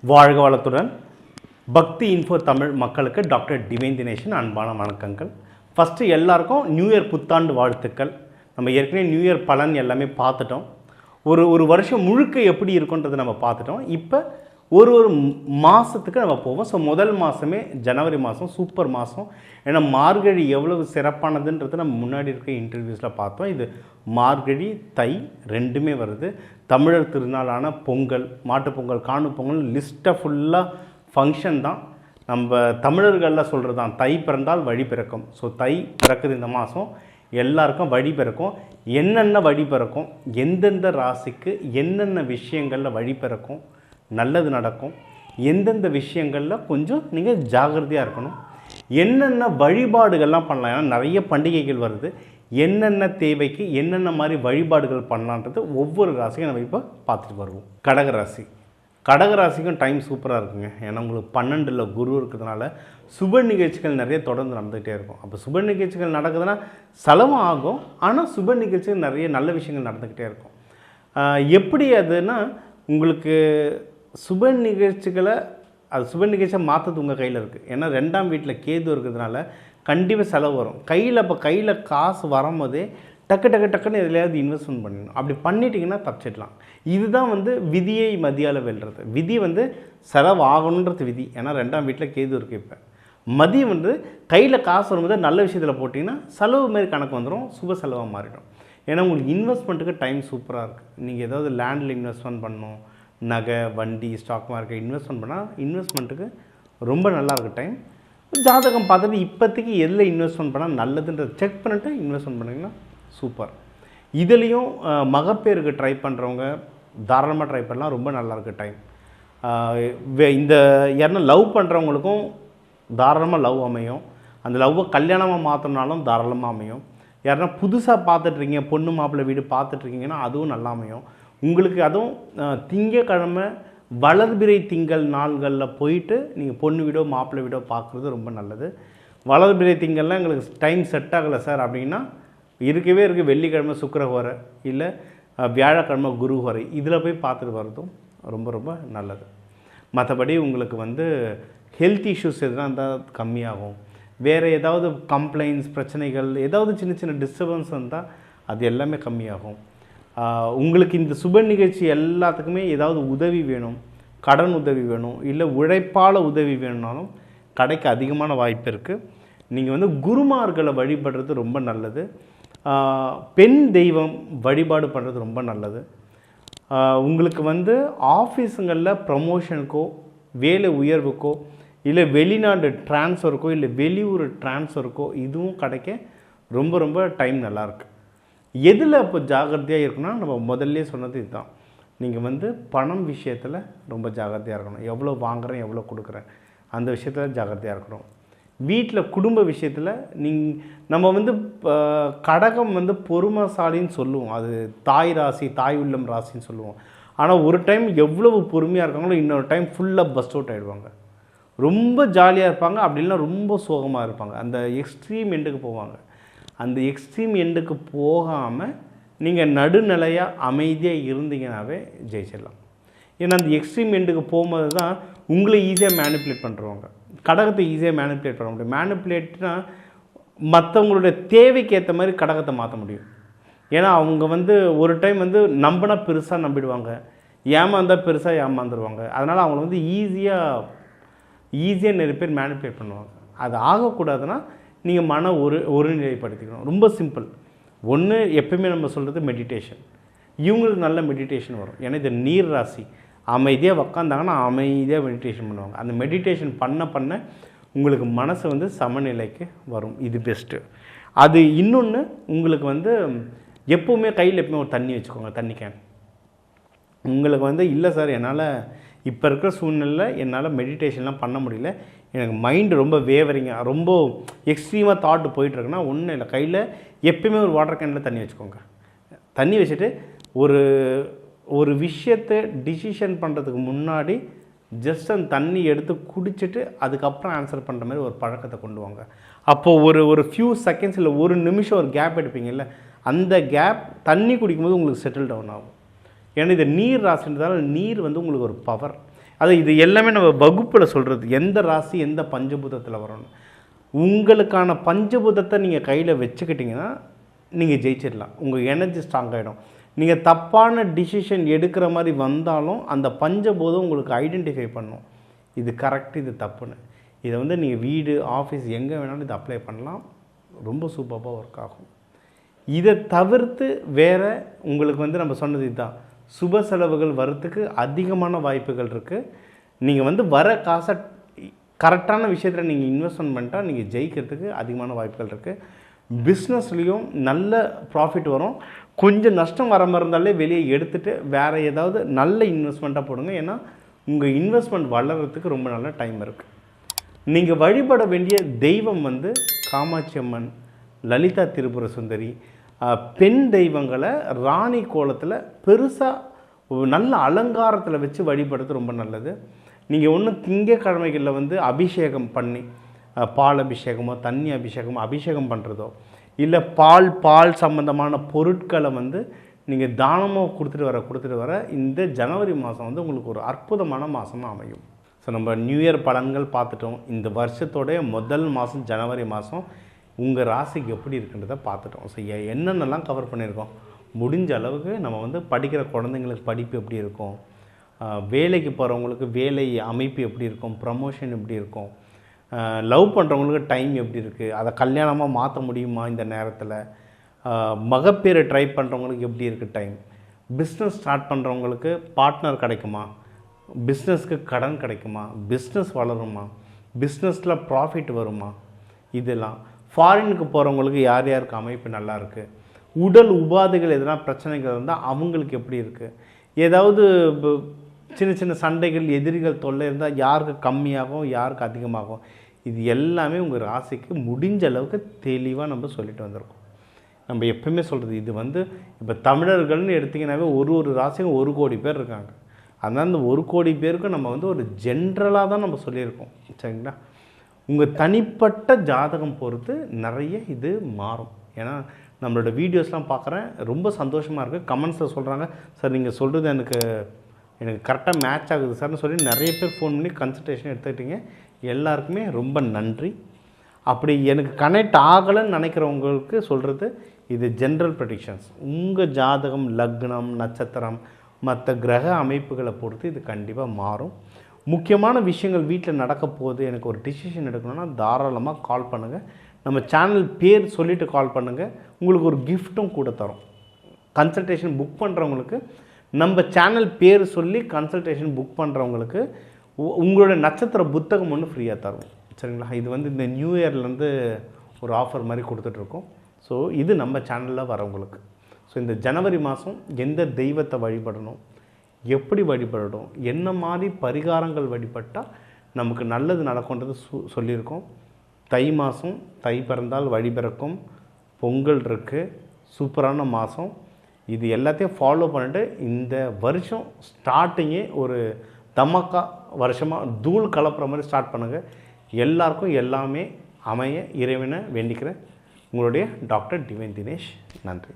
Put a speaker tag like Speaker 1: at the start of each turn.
Speaker 1: வாழ்க வளத்துடன் பக்தி இன்ஃபோ தமிழ் மக்களுக்கு டாக்டர் டிவைன் தினேஷன் அன்பான வணக்கங்கள். ஃபஸ்ட்டு எல்லாருக்கும் நியூ இயர் புத்தாண்டு வாழ்த்துக்கள். நம்ம ஏற்கனவே நியூ இயர் பலன் எல்லாமே பார்த்துட்டோம். ஒரு வருஷம் முழுக்க எப்படி இருக்குன்றதை நம்ம பார்த்துட்டோம். இப்போ ஒரு மாதத்துக்கு நம்ம போவோம். ஸோ முதல் மாதமே ஜனவரி மாதம் சூப்பர் மாதம். ஏன்னா மார்கழி எவ்வளவு சிறப்பானதுன்றது நம்ம முன்னாடி இருக்க இன்டர்வியூஸில் பார்த்தோம். இது மார்கழி தை ரெண்டுமே வருது. தமிழர் திருநாளான பொங்கல், மாட்டுப்பொங்கல், காணும் பொங்கல் லிஸ்ட்டை ஃபுல்லாக ஃபங்க்ஷன் தான். நம்ம தமிழர்களில் சொல்கிறது தான், தை பிறந்தால் வழி பிறக்கும். ஸோ தை பிறக்குது இந்த மாதம், எல்லாருக்கும் வழி பிறக்கும். என்னென்ன வழி பிறக்கும், எந்தெந்த ராசிக்கு என்னென்ன விஷயங்களில் வழி பிறக்கும், நல்லது நடக்கும், எந்தெந்த விஷயங்களில் கொஞ்சம் நீங்கள் ஜாகிரதையாக இருக்கணும், என்னென்ன வழிபாடுகள்லாம் பண்ணலாம். ஏன்னா நிறைய பண்டிகைகள் வருது, என்னென்ன தேவைக்கு என்னென்ன மாதிரி வழிபாடுகள் பண்ணலான்றது ஒவ்வொரு ராசிக்கும் நம்ம இப்போ பார்த்துட்டு வருவோம். கடகராசிக்கும் டைம் சூப்பராக இருக்குங்க. ஏன்னா உங்களுக்கு 12ல் குரு இருக்கிறதுனால சுப நிகழ்ச்சிகள் நிறைய தொடர்ந்து நடந்துகிட்டே இருக்கும். அப்போ சுப நிகழ்ச்சிகள் நடக்குதுன்னா செலவும் ஆகும், ஆனால் சுப நிகழ்ச்சிகள் நிறைய நல்ல விஷயங்கள் நடந்துக்கிட்டே இருக்கும். எப்படி அதுன்னா உங்களுக்கு சுப நிகழ்ச்சிகளை சுப நிகழ்ச்சியை மாற்றது உங்கள் கையில் இருக்குது. ஏன்னா 2ஆம் வீட்டில் கேது இருக்கிறதுனால கண்டிப்பாக செலவு வரும். கையில் காசு வரும்போதே டக்குன்னு எதுலையாவது இன்வெஸ்ட்மெண்ட் பண்ணிடணும். அப்படி பண்ணிட்டீங்கன்னா தப்பிச்சிடலாம். இதுதான் விதியை மதியால் வெல்றது. விதி செலவு ஆகணுன்றது விதி. ஏன்னா 2ஆம் வீட்டில் கேது இருக்குது. இப்போ மதியம் கையில் காசு வரும்போது நல்ல விஷயத்தில் போட்டிங்கன்னா செலவு மாரி கணக்கு வந்துடும், சுப செலவாக மாறிடும். ஏன்னா உங்களுக்கு இன்வெஸ்ட்மெண்ட்டுக்கு டைம் சூப்பராக இருக்குது. நீங்கள் ஏதாவது லேண்டில் இன்வெஸ்ட்மெண்ட் பண்ணணும், நகை, வண்டி, ஸ்டாக் மார்க்கெட் இன்வெஸ்ட்மெண்ட் பண்ணால் இன்வெஸ்ட்மெண்ட்டுக்கு ரொம்ப நல்லாயிருக்கு டைம். ஜாதகம் பார்த்துட்டு இப்போதைக்கு எதில் இன்வெஸ்ட்மெண்ட் பண்ணால் நல்லதுன்றதை செக் பண்ணிவிட்டு இன்வெஸ்ட்மெண்ட் பண்ணிங்கன்னா சூப்பர். இதுலேயும் மகப்பேருக்கு ட்ரை பண்ணுறவங்க தாராளமாக ட்ரை பண்ணலாம், ரொம்ப நல்லாயிருக்கு டைம். இந்த யாருன்னா லவ் பண்ணுறவங்களுக்கும் தாராளமாக லவ் அமையும். அந்த லவ்வை கல்யாணமாக மாற்றினாலும் தாராளமாக அமையும். யாருன்னா புதுசாக பார்த்துட்ருக்கீங்க, பொண்ணு மாப்பிள்ளை வீடு பார்த்துட்ருக்கீங்கன்னா அதுவும் நல்லா அமையும். உங்களுக்கு அதுவும் திங்கக்கிழமை வளர்பிறை திங்கள் நாள்களில் போயிட்டு நீங்கள் பொண்ணு வீடோ மாப்பிள்ளை வீடோ பார்க்குறது ரொம்ப நல்லது. வளர்பிறை திங்கள்லாம் எங்களுக்கு டைம் செட் ஆகலை சார் அப்படின்னா இருக்கவே இருக்குது வெள்ளிக்கிழமை சுக்கிரஹோரை, இல்லை வியாழக்கிழமை குருஹோரை, இதில் போய் பார்த்துட்டு வர்றதும் ரொம்ப ரொம்ப நல்லது. மற்றபடி உங்களுக்கு ஹெல்த் இஷ்யூஸ் எதுனா இருந்தால் கம்மியாகும். வேறு ஏதாவது கம்ப்ளைண்ட்ஸ், பிரச்சனைகள், ஏதாவது சின்ன சின்ன டிஸ்டர்பன்ஸ் இருந்தால் அது எல்லாமே கம்மியாகும். உங்களுக்கு இந்த சுப நிகழ்ச்சி எல்லாத்துக்குமே ஏதாவது உதவி வேணும், கடன் உதவி வேணும், இல்லை உழைப்பால் உதவி வேணும்னாலும் கடைக்கு அதிகமான வாய்ப்பு இருக்குது. நீங்கள் குருமார்களை வழிபடுறது ரொம்ப நல்லது. பெண் தெய்வம் வழிபாடு பண்ணுறது ரொம்ப நல்லது. உங்களுக்கு ஆஃபீஸுங்களில் ப்ரமோஷனுக்கோ, வேலை உயர்வுக்கோ, இல்லை வெளிநாடு ட்ரான்ஸ்ஃபருக்கோ, இல்லை வெளியூர் ட்ரான்ஸ்ஃபருக்கோ இதுவும் கிடைக்க ரொம்ப ரொம்ப டைம் நல்லாயிருக்கு. எதில் இப்போ ஜாகிரதையாக இருக்குன்னா நம்ம முதல்ல சொன்னது இதுதான். நீங்கள் பணம் விஷயத்தில் ரொம்ப ஜாகிரதையாக இருக்கணும். எவ்வளோ வாங்குகிறேன், எவ்வளோ கொடுக்குறேன், அந்த விஷயத்தில் ஜாகிரதையாக இருக்கணும். வீட்டில் குடும்ப விஷயத்தில் நம்ம கடகம் பொறுமைசாலின்னு சொல்லுவோம். அது தாய் ராசி, தாய் உள்ளம் ராசின்னு சொல்லுவோம். ஆனால் ஒரு டைம் எவ்வளவு பொறுமையாக இருக்காங்களோ இன்னொரு டைம் ஃபுல்லாக பஸ்ட் அவுட் ஆகிடுவாங்க. ரொம்ப ஜாலியாக இருப்பாங்க, அப்படின்னா ரொம்ப சோகமாக இருப்பாங்க. அந்த எக்ஸ்ட்ரீம் எண்டுக்கு போவாங்க. அந்த எக்ஸ்ட்ரீம் எண்டுக்கு போகாமல் நீங்கள் நடுநிலையாக அமைதியாக இருந்தீங்கன்னாவே ஜெயிச்சிடலாம். ஏன்னா அந்த எக்ஸ்ட்ரீம் எண்டுக்கு போகும்போது தான் உங்களை ஈஸியாக மேனிப்புலேட் பண்ணுறவங்க. கடகத்தை ஈஸியாக மேனிப்புலேட் பண்ண முடியும். மேனிப்புலேட்னா மற்றவங்களுடைய தேவைக்கு ஏற்ற மாதிரி கடகத்தை மாற்ற முடியும். ஏன்னா அவங்க ஒரு டைம் நம்பினா பெருசாக நம்பிடுவாங்க, ஏமாந்தால் பெருசாக ஏமாந்துருவாங்க. அதனால் அவங்க ஈஸியாக நிறைய பேர் மேனிப்புலேட் பண்ணுவாங்க. அது ஆகக்கூடாதுன்னா நீங்கள் ஒருநிலைப்படுத்திக்கணும். ரொம்ப சிம்பிள். ஒன்று எப்பயுமே நம்ம சொல்கிறது மெடிடேஷன். இவங்களுக்கு நல்ல மெடிடேஷன் வரும். ஏன்னா இது நீர் ராசி. அமைதியாக உக்காந்தாங்கன்னா அமைதியாக மெடிடேஷன் பண்ணுவாங்க. அந்த மெடிடேஷன் பண்ண உங்களுக்கு மனசு சமநிலைக்கு வரும். இது பெஸ்ட்டு. அது இன்னொன்று உங்களுக்கு எப்போவுமே கையில் எப்பவுமே ஒரு தண்ணி வச்சுக்கோங்க, தண்ணி கேன். உங்களுக்கு இல்லை சார் என்னால் இப்போ இருக்கிற சூழ்நிலையில் என்னால் மெடிடேஷன்லாம் பண்ண முடியல, எனக்கு மைண்டு ரொம்ப வேவரிங்காக ரொம்ப எக்ஸ்ட்ரீமாக தாட்டு போயிட்டுருக்குன்னா ஒன்றும் இல்லை, கையில் எப்பயுமே ஒரு வாட்டர் கேனில் தண்ணி வச்சுக்கோங்க. தண்ணி வச்சுட்டு ஒரு விஷயத்தை டிசிஷன் பண்ணுறதுக்கு முன்னாடி ஜஸ்ட் அந்த தண்ணி எடுத்து குடிச்சிட்டு அதுக்கப்புறம் ஆன்சர் பண்ணுற மாதிரி ஒரு பழக்கத்தை கொண்டு வாங்க. அப்போது ஒரு ஃபியூ செகண்ட்ஸ் இல்லை ஒரு நிமிஷம் ஒரு கேப் எடுப்பீங்கல்ல, அந்த கேப் தண்ணி குடிக்கும்போது உங்களுக்கு செட்டில் டவுன் ஆகும். ஏன்னா இது நீர் ராசின்றதால நீர் உங்களுக்கு ஒரு பவர். அது இது எல்லாமே நம்ம வகுப்பில் சொல்கிறது, எந்த ராசி எந்த பஞ்சபூதத்தில் வரணும். உங்களுக்கான பஞ்சபூதத்தை நீங்கள் கையில் வச்சுக்கிட்டிங்கன்னா நீங்கள் ஜெயிச்சிடலாம். உங்கள் எனர்ஜி ஸ்ட்ராங் ஆகிடும். நீங்கள் தப்பான டிசிஷன் எடுக்கிற மாதிரி வந்தாலும் அந்த பஞ்சபூதம் உங்களுக்கு ஐடென்டிஃபை பண்ணும், இது கரெக்ட் இது தப்புன்னு. இதை வந்து நீங்கள் வீடு ஆஃபீஸ் எங்கே வேணாலும் இதை அப்ளை பண்ணலாம், ரொம்ப சூப்பராக ஒர்க் ஆகும். இதை தவிர்த்து வேறு உங்களுக்கு வந்து நம்ம சொன்னது இதுதான், சுப செலவுகள் வரத்துக்கு அதிகமான வாய்ப்புகள் இருக்குது. நீங்கள் வந்து வர காசை கரெக்டான விஷயத்தில் நீங்கள் இன்வெஸ்ட்மெண்ட் பண்ணிட்டால் நீங்கள் ஜெயிக்கிறதுக்கு அதிகமான வாய்ப்புகள் இருக்குது. பிஸ்னஸ்லேயும் நல்ல ப்ராஃபிட் வரும். கொஞ்சம் நஷ்டம் வர மாதிரி இருந்தாலே வெளியே எடுத்துகிட்டு வேறு ஏதாவது நல்ல இன்வெஸ்ட்மெண்ட்டாக போடுங்க. ஏன்னா உங்கள் இன்வெஸ்ட்மெண்ட் வளர்கிறதுக்கு ரொம்ப நல்ல டைம் இருக்குது. நீங்கள் வழிபட வேண்டிய தெய்வம் வந்து காமாட்சி அம்மன், லலிதா திரிபுர சுந்தரி, பெண் தெய்வங்களை ராணி கோலத்தில் பெருசாக நல்ல அலங்காரத்தில் வச்சு வழிபடுறது ரொம்ப நல்லது. நீங்கள் ஒன்றும் திங்கக்கிழமைகளில் வந்து அபிஷேகம் பண்ணி பால் அபிஷேகமோ தண்ணி அபிஷேகமோ அபிஷேகம் பண்ணுறதோ இல்லை பால் சம்மந்தமான பொருட்களை வந்து நீங்கள் தானமாக கொடுத்துட்டு வர இந்த ஜனவரி மாதம் வந்து உங்களுக்கு ஒரு அற்புதமான மாதமாக அமையும். ஸோ நம்ம நியூ இயர் பலன்கள் பார்த்துட்டோம். இந்த வருஷத்தோடைய முதல் மாதம் ஜனவரி மாதம் உங்கள் ராசிக்கு எப்படி இருக்குன்றதை பார்த்துட்டோம். ஸோ என்னென்னலாம் கவர் பண்ணியிருக்கோம், முடிஞ்ச அளவுக்கு நம்ம வந்து படிக்கிற குழந்தைங்களுக்கு படிப்பு எப்படி இருக்கும், வேலைக்கு போகிறவங்களுக்கு வேலை அமைப்பு எப்படி இருக்கும், ப்ரமோஷன் எப்படி இருக்கும், லவ் பண்ணுறவங்களுக்கு டைம் எப்படி இருக்குது, அதை கல்யாணமாக மாற்ற முடியுமா இந்த நேரத்தில், மகப்பேறு ட்ரை பண்ணுறவங்களுக்கு எப்படி இருக்குது டைம், பிஸ்னஸ் ஸ்டார்ட் பண்ணுறவங்களுக்கு பார்ட்னர் கிடைக்குமா, பிஸ்னஸ்க்கு கடன் கிடைக்குமா, பிஸ்னஸ் வளருமா, பிஸ்னஸில் ப்ராஃபிட் வருமா, இதெல்லாம் ஃபாரினுக்கு போகிறவங்களுக்கு யார் யாருக்கு அமைப்பு நல்லா இருக்குது, உடல் உபாதைகள் எதனா பிரச்சனைகள் இருந்தால் அவங்களுக்கு எப்படி இருக்குது, ஏதாவது சின்ன சின்ன சண்டைகள் எதிரிகள் தொல்லை இருந்தால் யாருக்கு கம்மியாகும் யாருக்கு அதிகமாகும், இது எல்லாமே உங்கள் ராசிக்கு முடிஞ்ச அளவுக்கு தெளிவாக நம்ம சொல்லிட்டு வந்திருக்கோம். நம்ம எப்பவுமே சொல்கிறது இது வந்து இப்போ தமிழர்கள்னு எடுத்திங்கன்னாவே ஒரு ராசிக்கும் 1 கோடி பேர் இருக்காங்க. அதனால் அந்த 1 கோடி பேருக்கும் நம்ம வந்து ஒரு ஜென்ரலாக தான் நம்ம சொல்லியிருக்கோம். சரிங்களா? உங்கள் தனிப்பட்ட ஜாதகம் பொறுத்து நிறைய இது மாறும். ஏன்னா நம்மளோட வீடியோஸ்லாம் பார்க்குறேன், ரொம்ப சந்தோஷமாக இருக்குது. கமெண்ட்ஸில் சொல்கிறாங்க, சார் நீங்கள் சொல்கிறது எனக்கு கரெக்டாக மேட்ச் ஆகுது சார்னு சொல்லி நிறைய பேர் ஃபோன் பண்ணி கன்சல்டேஷன் எடுத்துக்கிட்டீங்க. எல்லாருக்குமே ரொம்ப நன்றி. அப்படி எனக்கு கனெக்ட் ஆகலைன்னு நினைக்கிறவங்களுக்கு சொல்கிறது, இது ஜென்ரல் ப்ரெடிக்ஷன்ஸ். உங்கள் ஜாதகம், லக்னம், நட்சத்திரம், மற்ற கிரக அமைப்புகளை பொறுத்து இது கண்டிப்பாக மாறும். முக்கியமான விஷயங்கள் வீட்டில் நடக்க போகுது, எனக்கு ஒரு டிசிஷன் எடுக்கணும்னா தாராளமாக கால் பண்ணுங்கள். நம்ம சேனல் பேர் சொல்லிவிட்டு கால் பண்ணுங்கள், உங்களுக்கு ஒரு கிஃப்ட்டும் கூட தரும். கன்சல்டேஷன் புக் பண்ணுறவங்களுக்கு நம்ம சேனல் பேர் சொல்லி கன்சல்டேஷன் புக் பண்ணுறவங்களுக்கு உங்களோட நட்சத்திர புத்தகம் ஒன்று ஃப்ரீயாக தரும். சரிங்களா? இது வந்து இந்த நியூ இயர்லேருந்து ஒரு ஆஃபர் மாதிரி கொடுத்துட்ருக்கோம். ஸோ இது நம்ம சேனலில் வரவங்களுக்கு. ஸோ இந்த ஜனவரி மாதம் எந்த தெய்வத்தை வழிபடணும், எப்படி வழிபடணும், என்ன மாதிரி பரிகாரங்கள் வழிபட்டால் நமக்கு நல்லது நடக்கும்ன்றது சொல்லியிருக்கோம். தை மாதம், தை பிறந்தால் வழி பிறக்கும், பொங்கல் இருக்குது, சூப்பரான மாதம். இது எல்லாத்தையும் ஃபாலோ பண்ணிட்டு இந்த வருஷம் ஸ்டார்டிங்கே ஒரு தமக்கா வருஷமாக தூள் கலப்புற மாதிரி ஸ்டார்ட் பண்ணுங்கள். எல்லாருக்கும் எல்லாமே அமைய இறைவனை வேண்டிக்கிறேன். உங்களுடைய டாக்டர் டிவைன் தினேஷ். நன்றி.